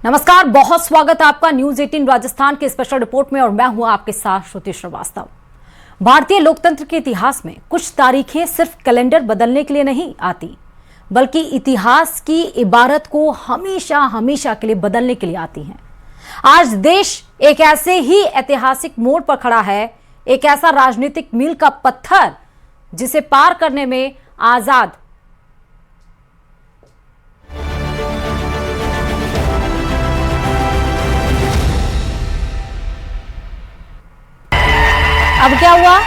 नमस्कार, बहुत स्वागत है आपका न्यूज 18 राजस्थान के स्पेशल रिपोर्ट में और मैं हूं आपके साथ श्रुति श्रीवास्तव। भारतीय लोकतंत्र के इतिहास में कुछ तारीखें सिर्फ कैलेंडर बदलने के लिए नहीं आती, बल्कि इतिहास की इबारत को हमेशा हमेशा के लिए बदलने के लिए आती हैं। आज देश एक ऐसे ही ऐतिहासिक मोड़ पर खड़ा है, एक ऐसा राजनीतिक मील का पत्थर जिसे पार करने में आजाद अब क्या हुआ?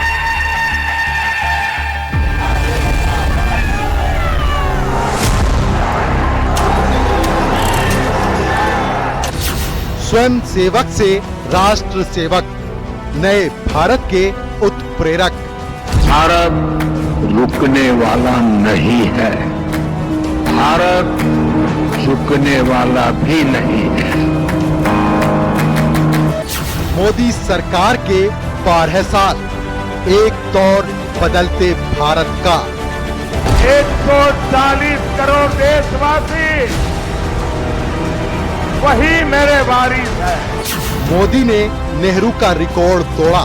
स्वयं सेवक से राष्ट्र सेवक, नए भारत के उत्प्रेरक। भारत रुकने वाला नहीं है, भारत झुकने वाला भी नहीं है। मोदी सरकार के 12 साल, एक दौर बदलते भारत का। 140 करोड़ देशवासी, वही मेरे वारिस है। मोदी ने नेहरू का रिकॉर्ड तोड़ा,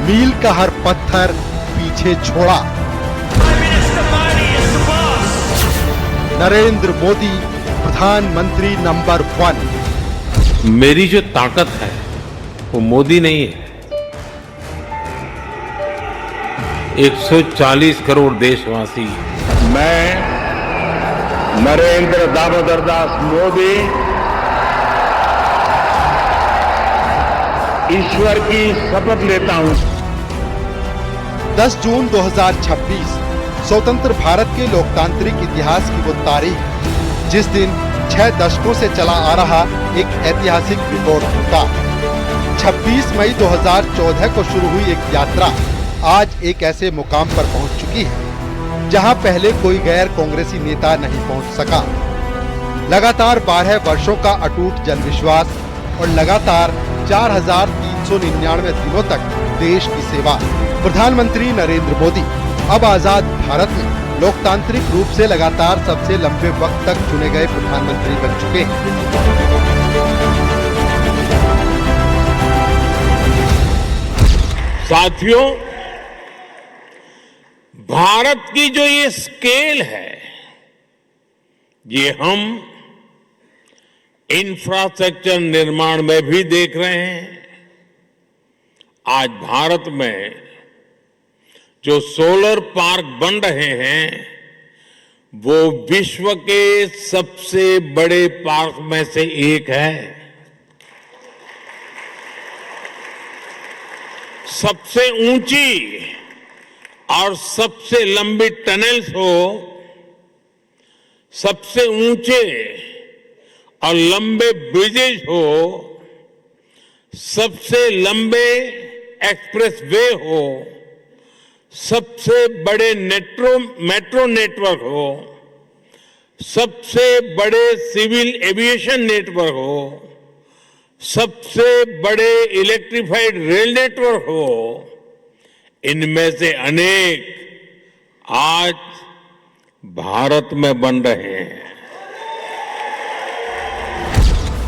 मील का हर पत्थर पीछे छोड़ा। नरेंद्र मोदी प्रधानमंत्री नंबर 1। मेरी जो ताकत है वो मोदी नहीं है, 140 करोड़ देशवासी। मैं नरेंद्र दामोदर दास मोदी ईश्वर की शपथ लेता हूं। 10 जून 2026 स्वतंत्र भारत के लोकतांत्रिक इतिहास की वो तारीख, जिस दिन 6 दशकों से चला आ रहा एक ऐतिहासिक रिकॉर्ड टूटा। 26 मई 2014 को शुरू हुई एक यात्रा आज एक ऐसे मुकाम पर पहुंच चुकी है जहां पहले कोई गैर कांग्रेसी नेता नहीं पहुंच सका। लगातार 12 वर्षों का अटूट जनविश्वास और लगातार 4,399 दिनों तक देश की सेवा। प्रधानमंत्री नरेंद्र मोदी अब आजाद भारत में लोकतांत्रिक रूप से लगातार सबसे लंबे वक्त तक चुने गए प्रधानमंत्री बन चुके हैं। साथियों, भारत की जो ये स्केल है, ये हम इंफ्रास्ट्रक्चर निर्माण में भी देख रहे हैं। आज भारत में जो सोलर पार्क बन रहे हैं, वो विश्व के सबसे बड़े पार्क में से एक है। सबसे ऊंची और सबसे लंबी टनल्स हो, सबसे ऊंचे और लंबे ब्रिजेज हो, सबसे लंबे एक्सप्रेसवे हो, सबसे बड़े मेट्रो नेटवर्क हो, सबसे बड़े सिविल एविएशन नेटवर्क हो, सबसे बड़े इलेक्ट्रिफाइड रेल नेटवर्क हो, इनमें से अनेक आज भारत में बन रहे हैं।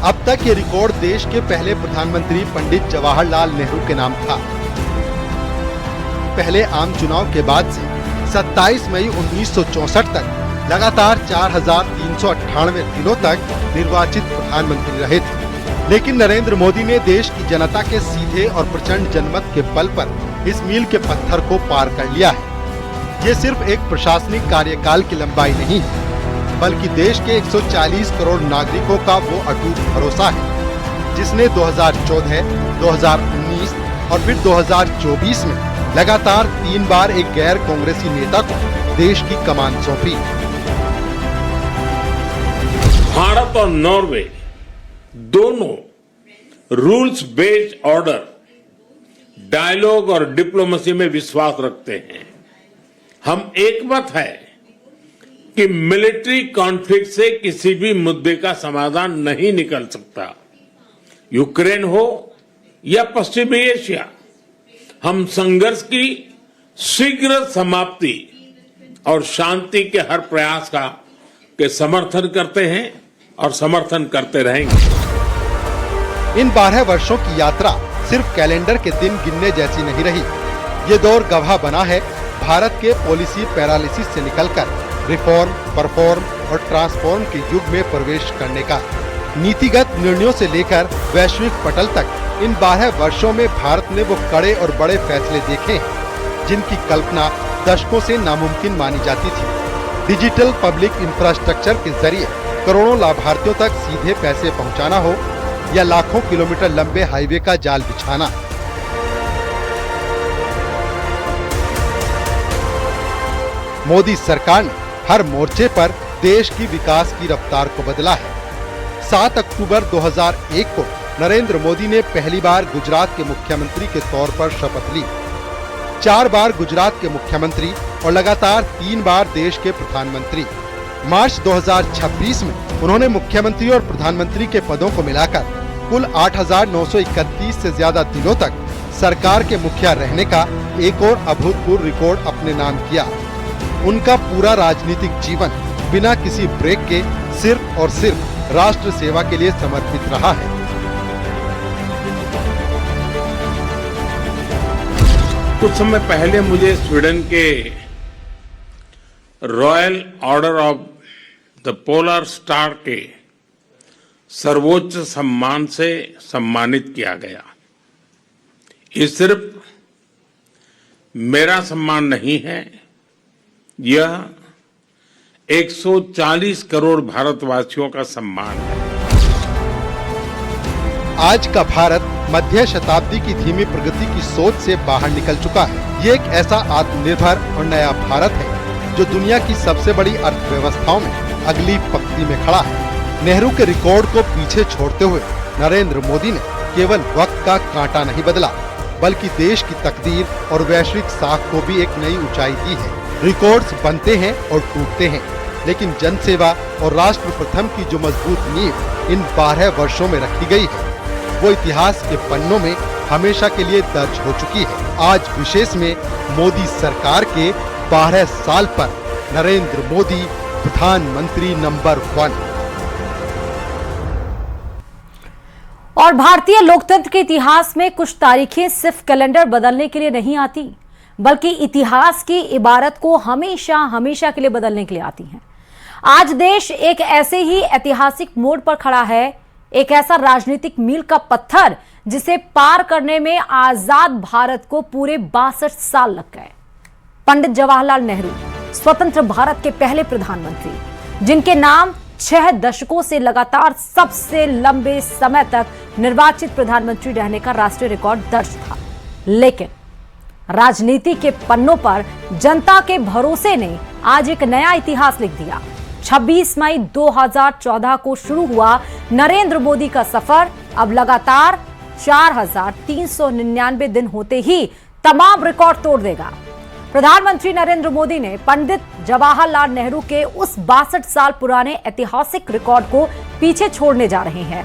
अब तक ये रिकॉर्ड देश के पहले प्रधानमंत्री पंडित जवाहरलाल नेहरू के नाम था। पहले आम चुनाव के बाद से 27 मई 1964 तक लगातार 4,398 दिनों तक निर्वाचित प्रधानमंत्री रहे थे। लेकिन नरेंद्र मोदी ने देश की जनता के सीधे और प्रचंड जनमत के बल पर इस मील के पत्थर को पार कर लिया है। ये सिर्फ एक प्रशासनिक कार्यकाल की लंबाई नहीं है, बल्कि देश के 140 करोड़ नागरिकों का वो अटूट भरोसा है, जिसने 2014, 2019 और फिर 2024 में लगातार 3 बार एक गैर कांग्रेसी नेता को देश की कमान सौंपी। भारत और नॉर्वे दोनों रूल्स बेस्ड ऑर्डर, डायलॉग और डिप्लोमेसी में विश्वास रखते हैं। हम एकमत है कि मिलिट्री कॉन्फ्लिक्ट से किसी भी मुद्दे का समाधान नहीं निकल सकता। यूक्रेन हो या पश्चिमी एशिया, हम संघर्ष की शीघ्र समाप्ति और शांति के हर प्रयास के समर्थन करते हैं और समर्थन करते रहेंगे। इन 12 वर्षों की यात्रा सिर्फ कैलेंडर के दिन गिनने जैसी नहीं रही। ये दौर गवाह बना है भारत के पॉलिसी पैरालिसिस से निकलकर रिफॉर्म, परफॉर्म और ट्रांसफॉर्म के युग में प्रवेश करने का। नीतिगत निर्णयों से लेकर वैश्विक पटल तक इन 12 वर्षों में भारत ने वो कड़े और बड़े फैसले देखे हैं जिनकी कल्पना दशकों से नामुमकिन मानी जाती थी। डिजिटल पब्लिक इंफ्रास्ट्रक्चर के जरिए करोड़ों लाभार्थियों तक सीधे पैसे पहुंचाना हो या लाखों किलोमीटर लंबे हाईवे का जाल बिछाना। मोदी सरकार ने हर मोर्चे पर देश की विकास की रफ्तार को बदला है। 7 अक्टूबर 2001 को नरेंद्र मोदी ने पहली बार गुजरात के मुख्यमंत्री के तौर पर शपथ ली। 4 बार गुजरात के मुख्यमंत्री और लगातार 3 बार देश के प्रधानमंत्री। मार्च 2026 में उन्होंने मुख्यमंत्री और प्रधानमंत्री के पदों को मिलाकर कुल 8,931 से ज्यादा दिनों तक सरकार के मुखिया रहने का एक और अभूतपूर्व रिकॉर्ड अपने नाम किया। उनका पूरा राजनीतिक जीवन बिना किसी ब्रेक के सिर्फ और सिर्फ राष्ट्र सेवा के लिए समर्पित रहा है। कुछ समय पहले मुझे स्वीडन के royal order of the polar star के सर्वोच्च सम्मान से सम्मानित किया गया। ये सिर्फ मेरा सम्मान नहीं है, यह 140 करोड़ भारतवासियों का सम्मान है। आज का भारत मध्य शताब्दी की धीमी प्रगति की सोच से बाहर निकल चुका है। ये एक ऐसा आत्मनिर्भर और नया भारत है जो दुनिया की सबसे बड़ी अर्थव्यवस्थाओं में अगली पंक्ति में खड़ा है। नेहरू के रिकॉर्ड को पीछे छोड़ते हुए नरेंद्र मोदी ने केवल वक्त का कांटा नहीं बदला, बल्कि देश की तकदीर और वैश्विक साख को भी एक नई ऊंचाई दी है। रिकॉर्ड्स बनते हैं और टूटते हैं, लेकिन जनसेवा और राष्ट्र प्रथम की जो मजबूत नींव इन 12 वर्षों में रखी गई है, वो इतिहास के पन्नों में हमेशा के लिए दर्ज हो चुकी है। आज विशेष में मोदी सरकार के 12 साल पर नरेंद्र मोदी प्रधानमंत्री नंबर 1। और भारतीय लोकतंत्र के इतिहास में कुछ तारीखें सिर्फ कैलेंडर बदलने के लिए नहीं आती, बल्कि इतिहास की इबारत को हमेशा हमेशा के लिए बदलने के लिए आती हैं। आज देश एक ऐसे ही ऐतिहासिक मोड़ पर खड़ा है, एक ऐसा राजनीतिक मील का पत्थर जिसे पार करने में आजाद भारत को पूरे 62 साल लग गए। पंडित जवाहरलाल नेहरू स्वतंत्र भारत के पहले प्रधानमंत्री, जिनके नाम 6 दशकों से लगातार सबसे लंबे समय तक निर्वाचित प्रधानमंत्री रहने का राष्ट्रीय रिकॉर्ड दर्ज था। लेकिन राजनीति के पन्नों पर जनता के भरोसे ने आज एक नया इतिहास लिख दिया। 26 मई 2014 को शुरू हुआ नरेंद्र मोदी का सफर अब लगातार 4,399 दिन होते ही तमाम रिकॉर्ड तोड़ देगा। प्रधानमंत्री नरेंद्र मोदी ने पंडित जवाहरलाल नेहरू के उस 62 साल पुराने ऐतिहासिक रिकॉर्ड को पीछे छोड़ने जा रहे हैं।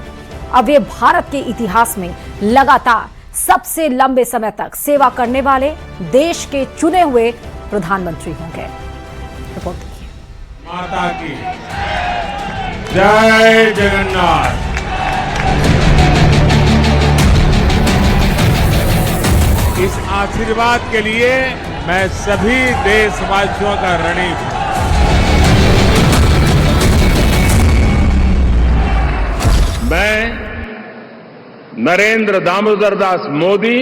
अब ये भारत के इतिहास में लगातार सबसे लंबे समय तक सेवा करने वाले देश के चुने हुए प्रधानमंत्री होंगे। रिपोर्ट देखिए। माता की जय जगन्नाथ। इस आशीर्वाद के लिए मैं सभी देशवासियों का ऋणी हूं। मैं नरेंद्र दामोदर दास मोदी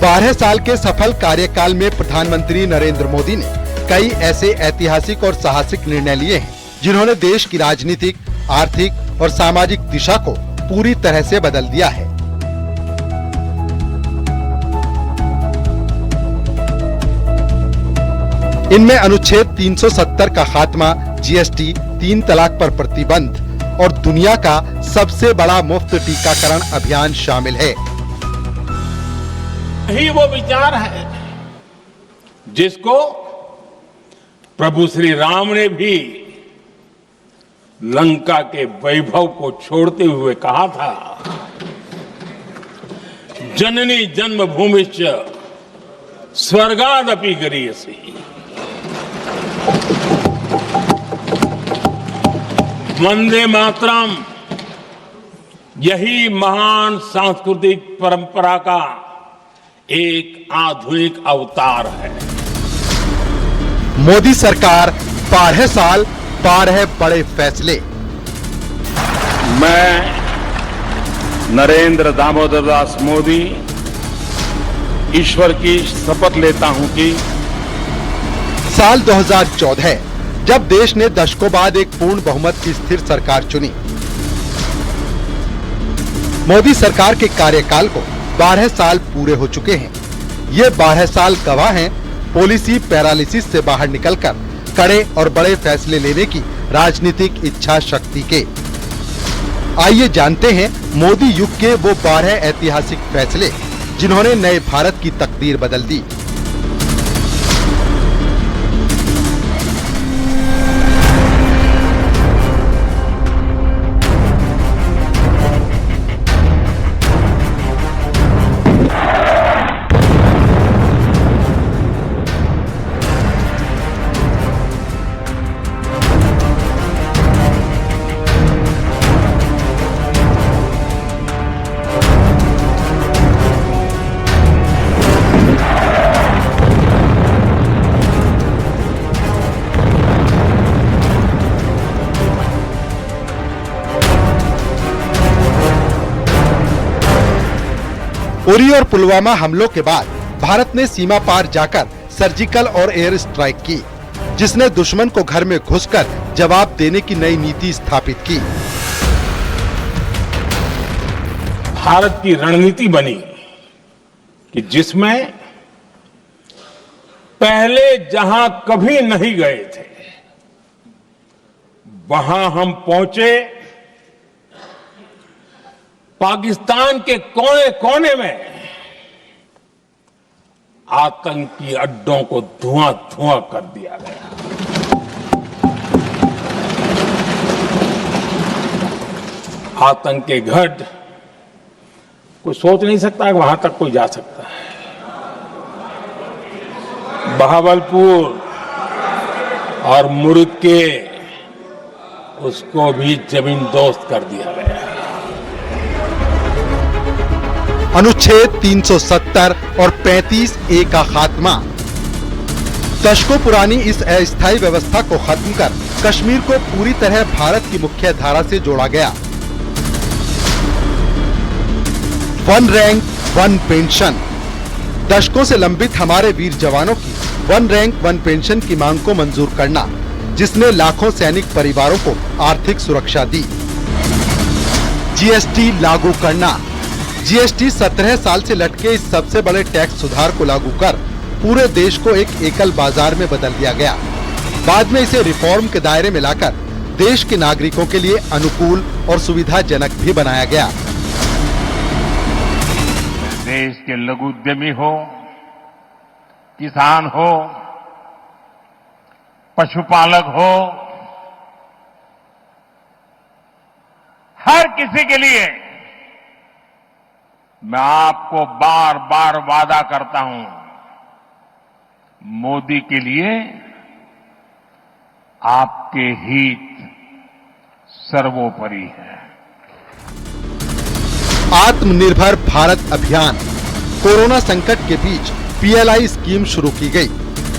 बारह साल के सफल कार्यकाल में प्रधानमंत्री नरेंद्र मोदी ने कई ऐसे ऐतिहासिक और साहसिक निर्णय लिए हैं जिन्होंने देश की राजनीतिक, आर्थिक और सामाजिक दिशा को पूरी तरह से बदल दिया है। इनमें अनुच्छेद 370 का खात्मा, जीएसटी, 3 तलाक पर प्रतिबंध और दुनिया का सबसे बड़ा मुफ्त टीकाकरण अभियान शामिल है। यही वो विचार है जिसको प्रभु श्री राम ने भी लंका के वैभव को छोड़ते हुए कहा था, जननी जन्मभूमिश्च स्वर्गादपि गरीयसी। वंदे मातरम यही महान सांस्कृतिक परंपरा का एक आधुनिक अवतार है। मोदी सरकार 12 साल 12 बड़े फैसले। मैं नरेंद्र दामोदर दास मोदी ईश्वर की शपथ लेता हूं कि साल 2014 जब देश ने दशकों बाद एक पूर्ण बहुमत की स्थिर सरकार चुनी, मोदी सरकार के कार्यकाल को 12 साल पूरे हो चुके हैं। ये 12 साल गवाह हैं पॉलिसी पैरालिसिस से बाहर निकलकर कड़े और बड़े फैसले लेने की राजनीतिक इच्छा शक्ति के। आइए जानते हैं मोदी युग के वो 12 ऐतिहासिक फैसले जिन्होंने नए भारत की तकदीर बदल दी। उरी और पुलवामा हमलों के बाद भारत ने सीमा पार जाकर सर्जिकल और एयर स्ट्राइक की, जिसने दुश्मन को घर में घुसकर जवाब देने की नई नीति स्थापित की। भारत की रणनीति बनी कि जिसमें पहले जहां कभी नहीं गए थे वहां हम पहुंचे। पाकिस्तान के कोने कोने में आतंकी अड्डों को धुआं धुआं कर दिया गया। आतंक के गढ़ कोई सोच नहीं सकता कि वहां तक कोई जा सकता है। बहावलपुर और मुर्गे उसको भी जमीन दोस्त कर दिया गया। अनुच्छेद 370 और 35A का खात्मा। दशकों पुरानी इस अस्थायी व्यवस्था को खत्म कर कश्मीर को पूरी तरह भारत की मुख्य धारा से जोड़ा गया। One rank one pension. दशकों से लंबित हमारे वीर जवानों की वन रैंक वन पेंशन की मांग को मंजूर करना, जिसने लाखों सैनिक परिवारों को आर्थिक सुरक्षा दी। जीएसटी लागू करना। जीएसटी 17 साल से लटके इस सबसे बड़े टैक्स सुधार को लागू कर पूरे देश को एक एकल बाजार में बदल दिया गया। बाद में इसे रिफॉर्म के दायरे में लाकर देश के नागरिकों के लिए अनुकूल और सुविधाजनक भी बनाया गया। देश के लघु उद्यमी हो, किसान हो, पशुपालक हो, हर किसी के लिए मैं आपको बार बार वादा करता हूं, मोदी के लिए आपके हित सर्वोपरि है। आत्मनिर्भर भारत अभियान। कोरोना संकट के बीच पीएलआई स्कीम शुरू की गई,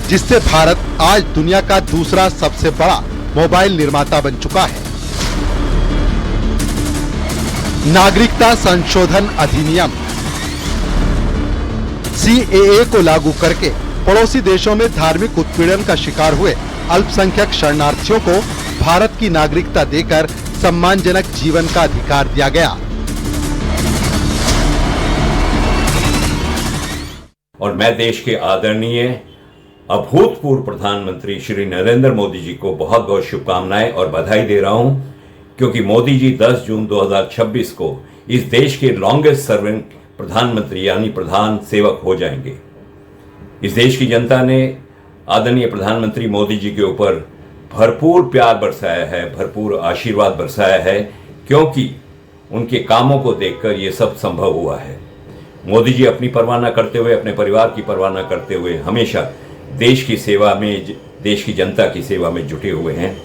जिससे भारत आज दुनिया का दूसरा सबसे बड़ा मोबाइल निर्माता बन चुका है। नागरिकता संशोधन अधिनियम सीएए को लागू करके पड़ोसी देशों में धार्मिक उत्पीड़न का शिकार हुए अल्पसंख्यक शरणार्थियों को भारत की नागरिकता देकर सम्मानजनक जीवन का अधिकार दिया गया। और मैं देश के आदरणीय अभूतपूर्व प्रधानमंत्री श्री नरेंद्र मोदी जी को बहुत बहुत शुभकामनाएं और बधाई दे रहा हूं, क्योंकि मोदी जी 10 जून 2026 को इस देश के लॉन्गेस्ट सर्विंग प्रधानमंत्री यानी प्रधान सेवक हो जाएंगे। इस देश की जनता ने आदरणीय प्रधानमंत्री मोदी जी के ऊपर भरपूर प्यार बरसाया है, भरपूर आशीर्वाद बरसाया है, क्योंकि उनके कामों को देखकर ये सब संभव हुआ है। मोदी जी अपनी परवाह न करते हुए, अपने परिवार की परवाह न करते हुए हमेशा देश की सेवा में, देश की जनता की सेवा में जुटे हुए हैं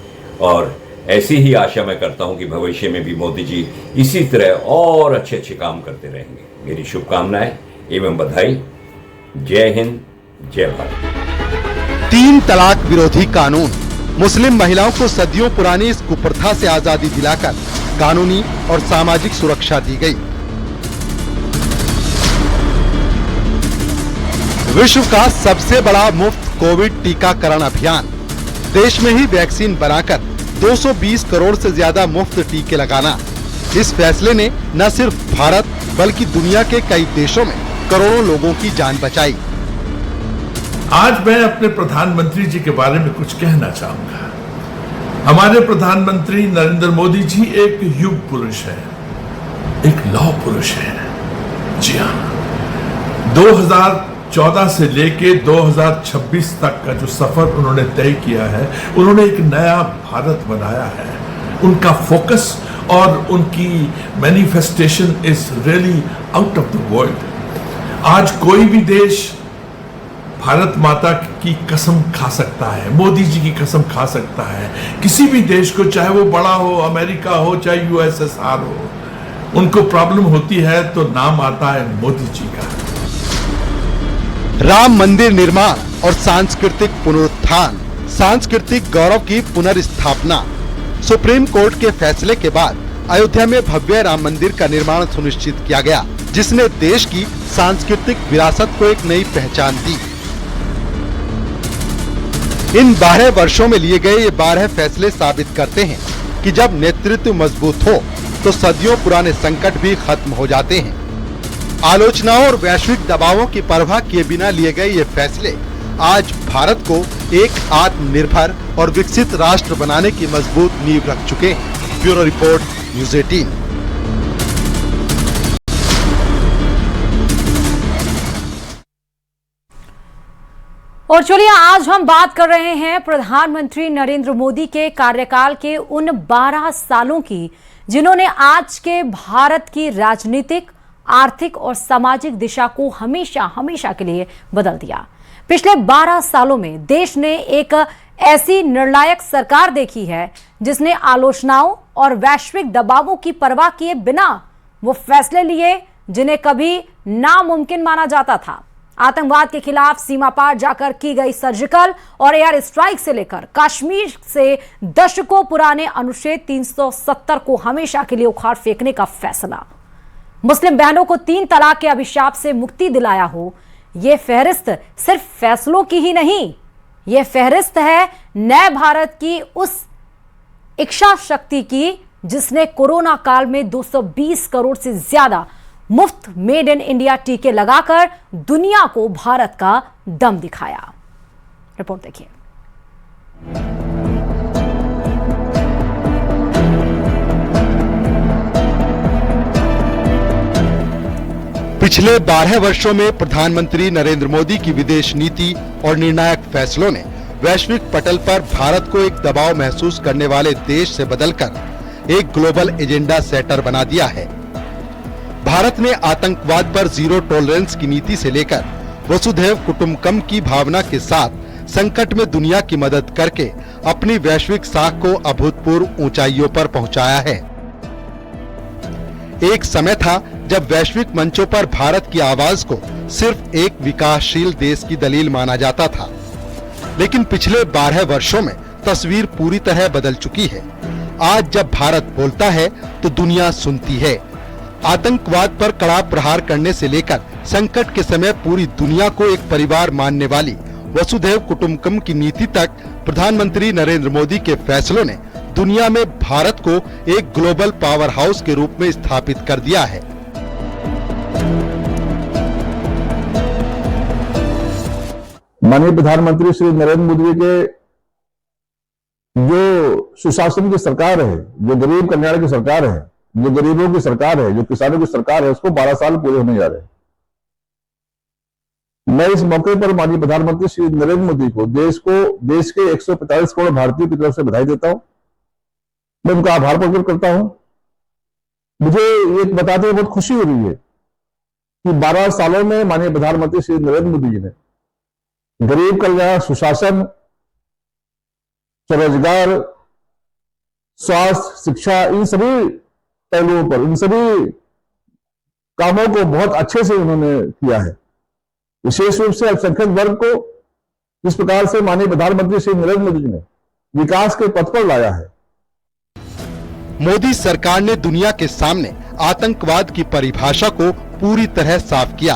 और ऐसी ही आशा मैं करता हूं कि भविष्य में भी मोदी जी इसी तरह और अच्छे अच्छे काम करते रहेंगे। मेरी शुभकामनाएं एवं बधाई। जय हिंद, जय भारत। 3 तलाक विरोधी कानून मुस्लिम महिलाओं को सदियों पुरानी इस कुप्रथा से आजादी दिलाकर कानूनी और सामाजिक सुरक्षा दी गई। विश्व का सबसे बड़ा मुफ्त कोविड टीकाकरण अभियान, देश में ही वैक्सीन बनाकर 220 करोड़ से ज्यादा मुफ्त टीके लगाना। इस फैसले ने न सिर्फ भारत बल्कि दुनिया के कई देशों में करोड़ों लोगों की जान बचाई। आज मैं अपने प्रधानमंत्री जी के बारे में कुछ कहना चाहूंगा। हमारे प्रधानमंत्री नरेंद्र मोदी जी एक युग पुरुष है, एक लौह पुरुष है। जी हाँ, 2014 से लेके 2026 तक का जो सफर उन्होंने तय किया है, उन्होंने एक नया भारत बनाया है। उनका फोकस और उनकी manifestation is really out of the world. आज कोई भी देश भारत माता की कसम खा सकता है, मोदी जी की कसम खा सकता है। किसी भी देश को, चाहे वो बड़ा हो, अमेरिका हो, चाहे यूएसएसआर हो, उनको प्रॉब्लम होती है तो नाम आता है मोदी जी का। राम मंदिर निर्माण और सांस्कृतिक पुनरुत्थान, सांस्कृतिक गौरव की पुनर्स्थापना। सुप्रीम कोर्ट के फैसले के बाद अयोध्या में भव्य राम मंदिर का निर्माण सुनिश्चित किया गया, जिसने देश की सांस्कृतिक विरासत को एक नई पहचान दी। इन 12 वर्षों में लिए गए ये 12 फैसले साबित करते हैं कि जब नेतृत्व मजबूत हो तो सदियों पुराने संकट भी खत्म हो जाते हैं। आलोचनाओं और वैश्विक दबावों की परवाह किए बिना लिए गए ये फैसले आज भारत को एक आत्मनिर्भर और विकसित राष्ट्र बनाने की मजबूत नींव रख चुके हैं। Bureau report, news 18। और चलिए आज हम बात कर रहे हैं प्रधानमंत्री नरेंद्र मोदी के कार्यकाल के उन 12 सालों की, जिन्होंने आज के भारत की राजनीतिक, आर्थिक और सामाजिक दिशा को हमेशा हमेशा के लिए बदल दिया। पिछले 12 सालों में देश ने एक ऐसी निर्णायक सरकार देखी है जिसने आलोचनाओं और वैश्विक दबावों की परवाह किए बिना वो फैसले लिए जिन्हें कभी नामुमकिन माना जाता था। आतंकवाद के खिलाफ सीमा पार जाकर की गई सर्जिकल और एयर स्ट्राइक से लेकर कश्मीर से दशकों पुराने अनुच्छेद 370 को हमेशा के लिए उखाड़ फेंकने का फैसला, मुस्लिम बहनों को 3 तलाक के अभिशाप से मुक्ति दिलाया हो, यह फहरिस्त सिर्फ फैसलों की ही नहीं, यह फहरिस्त है नए भारत की उस इच्छा शक्ति की जिसने कोरोना काल में 220 करोड़ से ज्यादा मुफ्त मेड इन इंडिया टीके लगाकर दुनिया को भारत का दम दिखाया। रिपोर्ट देखिए। पिछले 12 वर्षों में प्रधानमंत्री नरेंद्र मोदी की विदेश नीति और निर्णायक फैसलों ने वैश्विक पटल पर भारत को एक दबाव महसूस करने वाले देश से बदलकर एक ग्लोबल एजेंडा सेटर बना दिया है। भारत ने आतंकवाद पर जीरो टॉलरेंस की नीति से लेकर वसुधैव कुटुंबकम की भावना के साथ संकट में दुनिया की मदद करके अपनी वैश्विक साख को अभूतपूर्व ऊंचाइयों पर पहुंचाया है। एक समय था जब वैश्विक मंचों पर भारत की आवाज को सिर्फ एक विकासशील देश की दलील माना जाता था, लेकिन पिछले 12 वर्षों में तस्वीर पूरी तरह बदल चुकी है। आज जब भारत बोलता है तो दुनिया सुनती है। आतंकवाद पर कड़ा प्रहार करने से लेकर संकट के समय पूरी दुनिया को एक परिवार मानने वाली वसुधैव कुटुंबकम की नीति तक प्रधानमंत्री नरेंद्र मोदी के फैसलों ने दुनिया में भारत को एक ग्लोबल पावर हाउस के रूप में स्थापित कर दिया है। माननीय प्रधानमंत्री श्री नरेंद्र मोदी के जो सुशासन की सरकार है, जो गरीब कल्याण की सरकार है, जो गरीबों की सरकार है, जो किसानों की सरकार है, उसको 12 साल पूरे होने जा रहे हैं। मैं इस मौके पर माननीय प्रधानमंत्री श्री नरेंद्र मोदी को देश के 145 करोड़ भारतीयों की तरफ से बधाई देता हूं। मैं उनका आभार प्रकट करता हूं। मुझे ये बताते हुए बहुत खुशी हो रही है कि 12 सालों में माननीय प्रधानमंत्री श्री नरेंद्र मोदी जी ने गरीब कल्याण, सुशासन, स्वरोजगार, स्वास्थ्य, शिक्षा, इन सभी पहलुओं पर, इन सभी कामों को बहुत अच्छे से उन्होंने किया है। विशेष रूप से अल्पसंख्यक वर्ग को जिस प्रकार से माननीय प्रधानमंत्री श्री नरेंद्र मोदी जी ने विकास के पथ पर लाया है। मोदी सरकार ने दुनिया के सामने आतंकवाद की परिभाषा को पूरी तरह साफ किया।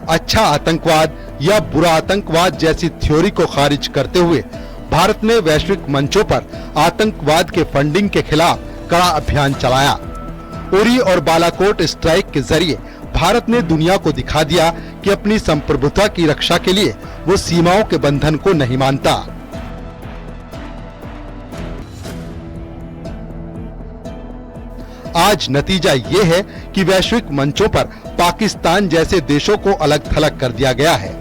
अच्छा आतंकवाद या बुरा आतंकवाद जैसी थ्योरी को खारिज करते हुए भारत ने वैश्विक मंचों पर आतंकवाद के फंडिंग के खिलाफ कड़ा अभियान चलाया। उरी और बालाकोट स्ट्राइक के जरिए भारत ने दुनिया को दिखा दिया कि अपनी संप्रभुता की रक्षा के लिए वो सीमाओं के बंधन को नहीं मानता। आज नतीजा ये है कि वैश्विक मंचों पर पाकिस्तान जैसे देशों को अलग थलग कर दिया गया है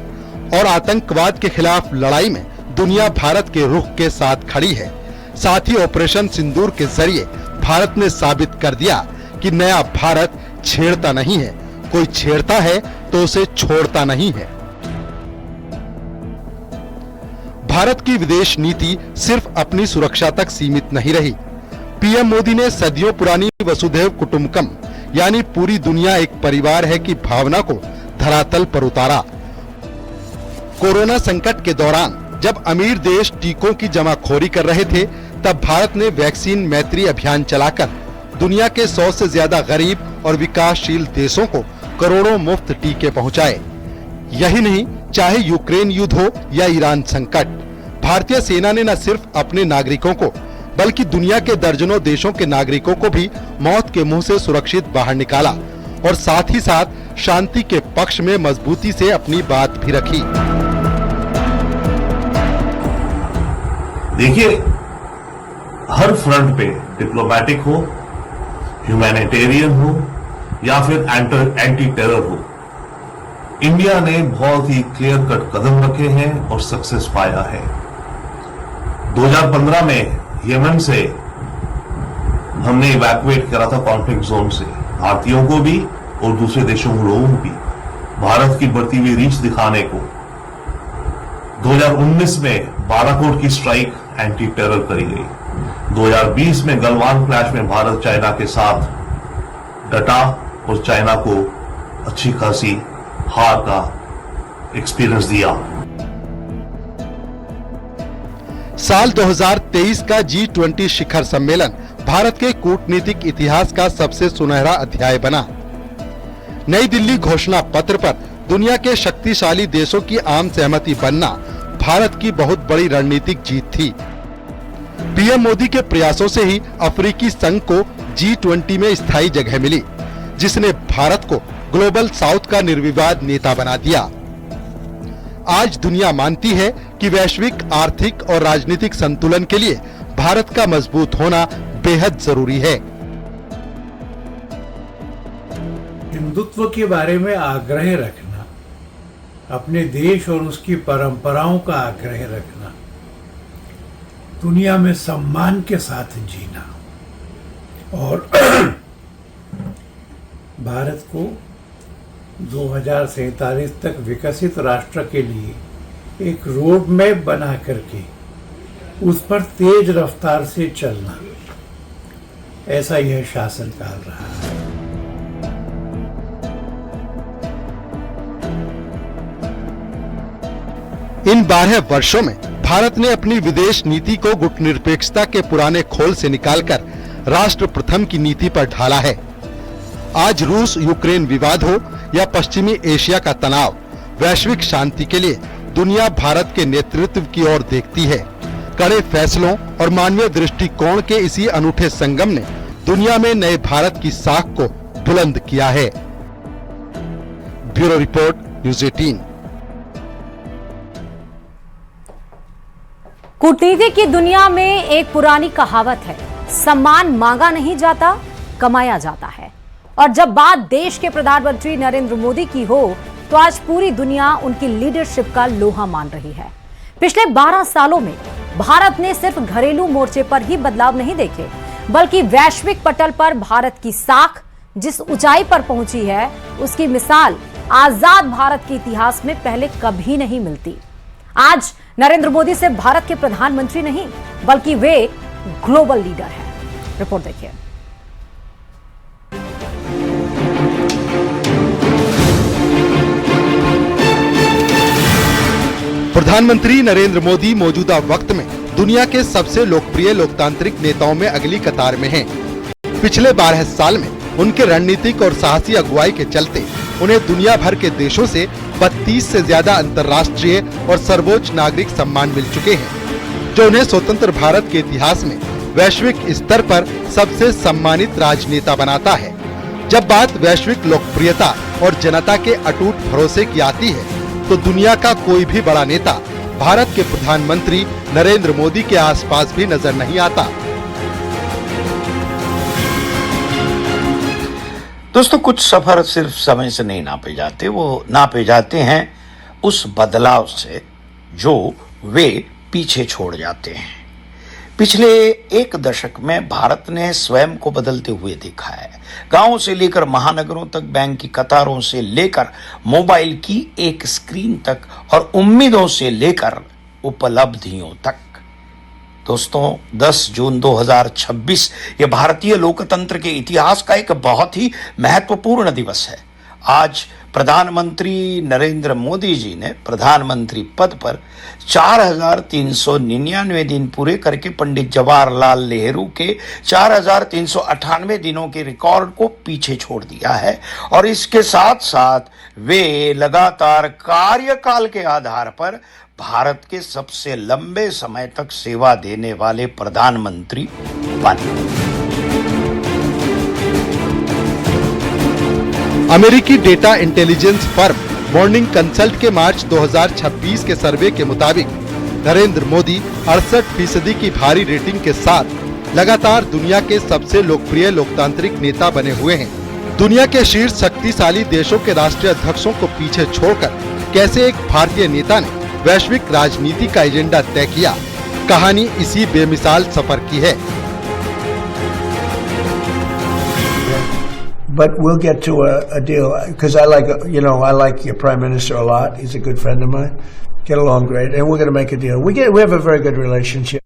और आतंकवाद के खिलाफ लड़ाई में दुनिया भारत के रुख के साथ खड़ी है। साथ ही ऑपरेशन सिंदूर के जरिए भारत ने साबित कर दिया कि नया भारत छेड़ता नहीं है, कोई छेड़ता है तो उसे छोड़ता नहीं है। भारत की विदेश नीति सिर्फ अपनी सुरक्षा तक सीमित नहीं रही। पीएम मोदी ने सदियों पुरानी वसुधैव कुटुंबकम यानी पूरी दुनिया एक परिवार है की भावना को धरातल पर उतारा। कोरोना संकट के दौरान जब अमीर देश टीकों की जमाखोरी कर रहे थे, तब भारत ने वैक्सीन मैत्री अभियान चलाकर दुनिया के 100 से ज्यादा गरीब और विकासशील देशों को करोड़ों मुफ्त टीके पहुंचाए। यही नहीं, चाहे यूक्रेन युद्ध हो या ईरान संकट, भारतीय सेना ने न सिर्फ अपने नागरिकों को बल्कि दुनिया के दर्जनों देशों के नागरिकों को भी मौत के मुंह से सुरक्षित बाहर निकाला और साथ ही साथ शांति के पक्ष में मजबूती से अपनी बात भी रखी। देखिए, हर फ्रंट पे डिप्लोमेटिक हो, ह्यूमैनिटेरियन हो या फिर एंटी टेरर हो, इंडिया ने बहुत ही क्लियर कट कदम रखे हैं और सक्सेस पाया है। 2015 में यमन से हमने इवैक्यूएट करा था कॉन्फ्लिक्ट जोन से भारतीयों को भी और दूसरे देशों के लोगों को भी, भारत की बढ़ती हुई रीच दिखाने को। 2019 में बालाकोट की स्ट्राइक एंटी टेरर करी गई। 2020 में गलवान क्लैश में भारत चाइना के साथ डटा और चाइना को अच्छी खासी हार का एक्सपीरियंस दिया। साल 2023 का G20 शिखर सम्मेलन भारत के कूटनीतिक इतिहास का सबसे सुनहरा अध्याय बना। नई दिल्ली घोषणा पत्र पर दुनिया के शक्तिशाली देशों की आम सहमति बनना भारत की बहुत बड़ी रणनीतिक जीत थी। पीएम मोदी के प्रयासों से ही अफ्रीकी संघ को G20 में स्थायी जगह मिली, जिसने भारत को ग्लोबल साउथ का निर्विवाद नेता बना दिया। आज दुनिया मानती है कि वैश्विक आर्थिक और राजनीतिक संतुलन के लिए भारत का मजबूत होना बेहद जरूरी है। हिंदुत्व के बारे में आग्रह रखना, अपने देश और उसकी परंपराओं का आग्रह रखना, दुनिया में सम्मान के साथ जीना और भारत को 2047 तक विकसित राष्ट्र के लिए एक रोड मैप बना करके उस पर तेज रफ्तार से चलना, ऐसा यह शासनकाल रहा है। इन 12 वर्षों में भारत ने अपनी विदेश नीति को गुटनिरपेक्षता के पुराने खोल से निकालकर राष्ट्र प्रथम की नीति पर ढाला है। आज रूस यूक्रेन विवाद हो या पश्चिमी एशिया का तनाव, वैश्विक शांति के लिए दुनिया भारत के नेतृत्व की ओर देखती है। कड़े फैसलों और मानवीय दृष्टिकोण के इसी अनूठे संगम ने दुनिया में नए भारत की साख को बुलंद किया है। Bureau report, news 18। कूटनीति की दुनिया में एक पुरानी कहावत है, सम्मान मांगा नहीं जाता, कमाया जाता है। और जब बात देश के प्रधानमंत्री नरेंद्र मोदी की हो तो आज पूरी दुनिया उनकी लीडरशिप का लोहा मान रही है। पिछले 12 सालों में भारत ने सिर्फ घरेलू मोर्चे पर ही बदलाव नहीं देखे, बल्कि वैश्विक पटल पर भारत की साख जिस ऊंचाई पर पहुंची है, उसकी मिसाल आजाद भारत के इतिहास में पहले कभी नहीं मिलती। आज नरेंद्र मोदी सिर्फ भारत के प्रधानमंत्री नहीं, बल्कि वे ग्लोबल लीडर हैं। रिपोर्ट देखिए। प्रधानमंत्री नरेंद्र मोदी मौजूदा वक्त में दुनिया के सबसे लोकप्रिय लोकतांत्रिक नेताओं में अगली कतार में हैं। पिछले 12 साल में उनके रणनीतिक और साहसी अगुवाई के चलते उन्हें दुनिया भर के देशों से 32 से ज्यादा अंतर्राष्ट्रीय और सर्वोच्च नागरिक सम्मान मिल चुके हैं, जो उन्हें स्वतंत्र भारत के इतिहास में वैश्विक स्तर पर सबसे सम्मानित राजनेता बनाता है। जब बात वैश्विक लोकप्रियता और जनता के अटूट भरोसे की आती है, तो दुनिया का कोई भी बड़ा नेता भारत के प्रधानमंत्री नरेंद्र मोदी के आसपास भी नजर नहीं आता। दोस्तों, कुछ सफर सिर्फ समय से नहीं नापे जाते, वो नापे जाते हैं उस बदलाव से जो वे पीछे छोड़ जाते हैं। पिछले 1 दशक में भारत ने स्वयं को बदलते हुए देखा है। गांवों से लेकर महानगरों तक, बैंक की कतारों से लेकर मोबाइल की एक स्क्रीन तक, और उम्मीदों से लेकर उपलब्धियों तक। दोस्तों, 10 जून 2026 ये भारतीय लोकतंत्र के इतिहास का एक बहुत ही महत्वपूर्ण दिवस है। आज प्रधानमंत्री नरेंद्र मोदी जी ने प्रधानमंत्री पद पर 4,399 दिन पूरे करके पंडित जवाहरलाल नेहरू के 4,398 दिनों के रिकॉर्ड को पीछे छोड़ दिया है, और इसके साथ साथ वे लगातार कार्यकाल के आधार पर भारत के सबसे लंबे समय तक सेवा देने वाले प्रधानमंत्री बने। अमेरिकी data intelligence firm morning consult के मार्च 2026 के सर्वे के मुताबिक नरेंद्र मोदी 68% की भारी रेटिंग के साथ लगातार दुनिया के सबसे लोकप्रिय लोकतांत्रिक नेता बने हुए हैं। दुनिया के शीर्ष शक्तिशाली देशों के राष्ट्रीय अध्यक्षों को पीछे छोड़कर कैसे एक भारतीय नेता ने वैश्विक राजनीति का एजेंडा तय किया, कहानी इसी बेमिसाल सफर की है। But we'll get to a deal, because I like your Prime Minister a lot. He's a good friend of mine. Get along great, and we're going to make a deal. We have a very good relationship.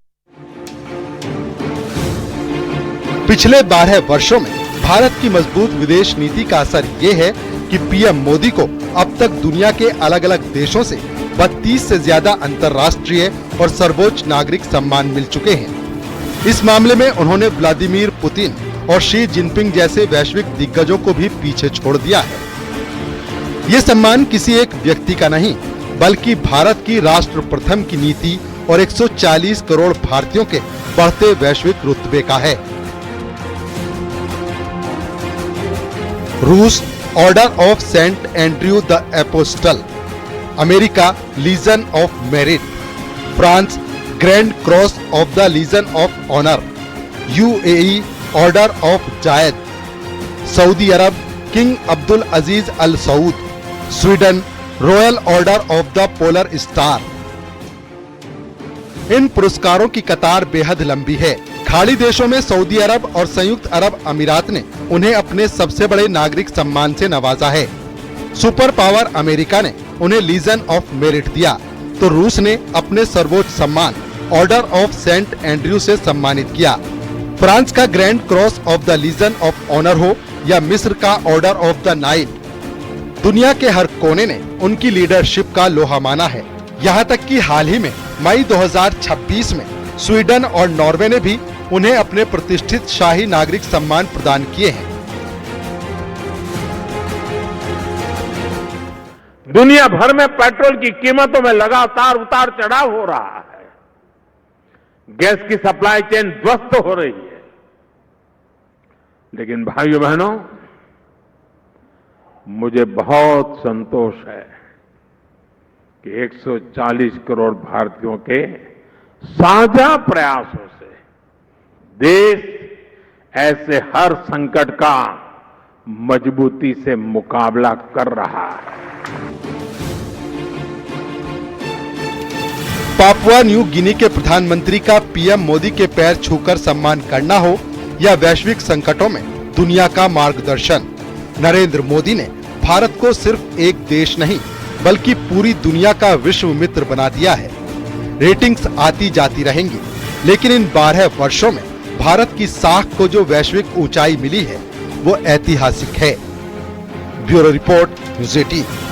पिछले 12 वर्षों में भारत की मजबूत विदेश नीति का असर ये है कि पीएम मोदी को अब तक दुनिया के अलग अलग देशों से 32 से ज्यादा अंतर्राष्ट्रीय और सर्वोच्च नागरिक सम्मान मिल चुके हैं। इस मामले में उन्होंने व्लादिमीर पुतिन और शी जिनपिंग जैसे वैश्विक दिग्गजों को भी पीछे छोड़ दिया है। ये सम्मान किसी एक व्यक्ति का नहीं, बल्कि भारत की राष्ट्र प्रथम की नीति और 140 करोड़ भारतीयों के बढ़ते वैश्विक रुतबे का है। रूस order of saint Andrew the apostle, America legion of merit, France grand cross of the legion of honour, UAE order of Zayed, Saudi Arab king Abdul Aziz Al Saud, Sweden royal order of the polar star. इन पुरस्कारों की कतार बेहद लंबी है। खाड़ी देशों में सऊदी अरब और संयुक्त अरब अमीरात ने उन्हें अपने सबसे बड़े नागरिक सम्मान से नवाजा है। सुपर पावर अमेरिका ने उन्हें लीजन ऑफ मेरिट दिया, तो रूस ने अपने सर्वोच्च सम्मान ऑर्डर ऑफ सेंट एंड्रयू से सम्मानित किया। फ्रांस का Grand cross of the legion of Honour हो या मिस्र का ऑर्डर ऑफ द नाइल, दुनिया के हर कोने ने उनकी लीडरशिप का लोहा माना है। यहाँ तक कि हाल ही में मई 2026 में स्वीडन और नॉर्वे ने भी उन्हें अपने प्रतिष्ठित शाही नागरिक सम्मान प्रदान किए हैं। दुनिया भर में पेट्रोल की कीमतों में लगातार उतार चढ़ाव हो रहा है। गैस की सप्लाई चेन ध्वस्त हो रही है। लेकिन भाइयों बहनों, मुझे बहुत संतोष है कि 140 करोड़ भारतीयों के साझा प्रयासों से देश ऐसे हर संकट का मजबूती से मुकाबला कर रहा है। पापुआ न्यू गिनी के प्रधानमंत्री का पीएम मोदी के पैर छूकर सम्मान करना हो या वैश्विक संकटों में दुनिया का मार्गदर्शन, नरेंद्र मोदी ने भारत को सिर्फ एक देश नहीं बल्कि पूरी दुनिया का विश्व मित्र बना दिया है। रेटिंग्स आती जाती रहेंगी, लेकिन इन 12 वर्षों में भारत की साख को जो वैश्विक ऊंचाई मिली है वो ऐतिहासिक है। Bureau report, news 18।